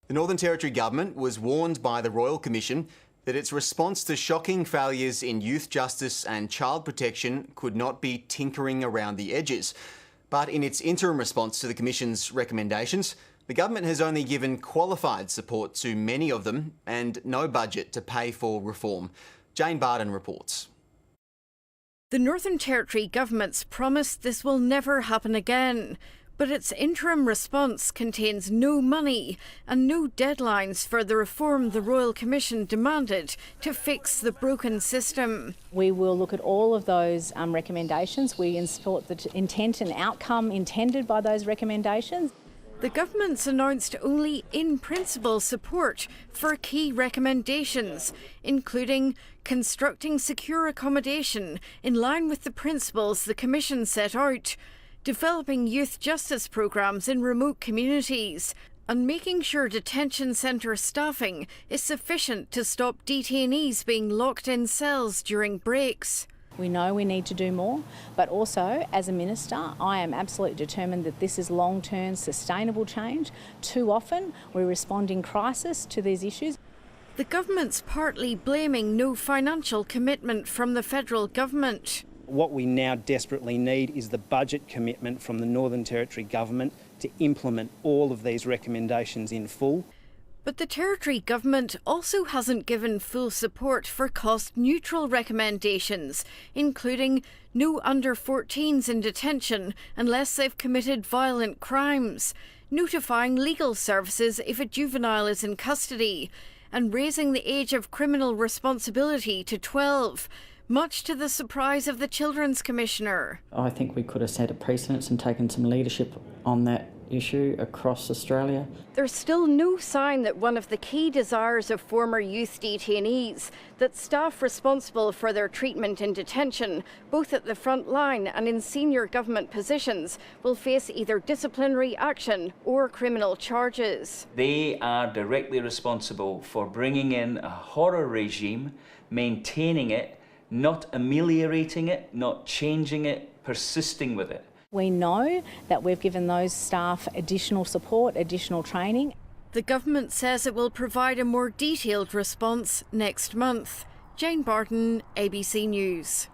The Northern Territory Government was warned by the Royal Commission that its response to shocking failures in youth justice and child protection could not be tinkering around the edges. But in its interim response to the Commission's recommendations, the government has only given qualified support to many of them and no budget to pay for reform. Jane Bardon reports. The Northern Territory Government's promised this will never happen again, but its interim response contains no money and no deadlines for the reform the Royal Commission demanded to fix the broken system. We will look at all of those recommendations. We support the intent and outcome intended by those recommendations. The government's announced only in-principle support for key recommendations, including constructing secure accommodation in line with the principles the Commission set out, developing youth justice programmes in remote communities, and making sure detention centre staffing is sufficient to stop detainees being locked in cells during breaks. We know we need to do more, but also, as a minister, I am absolutely determined that this is long-term sustainable change. Too often, we respond in crisis to these issues. The government's partly blaming no financial commitment from the federal government. What we now desperately need is the budget commitment from the Northern Territory Government to implement all of these recommendations in full. But the Territory Government also hasn't given full support for cost-neutral recommendations, including no under-14s in detention unless they've committed violent crimes, notifying legal services if a juvenile is in custody, and raising the age of criminal responsibility to 12, much to the surprise of the Children's Commissioner. I think we could have set a precedence and taken some leadership on that issue across Australia. There's still no sign that one of the key desires of former youth detainees, that staff responsible for their treatment in detention, both at the front line and in senior government positions, will face either disciplinary action or criminal charges. They are directly responsible for bringing in a horror regime, maintaining it, not ameliorating it, not changing it, persisting with it. We know that we've given those staff additional support, additional training. The government says it will provide a more detailed response next month. Jane Bardon, ABC News.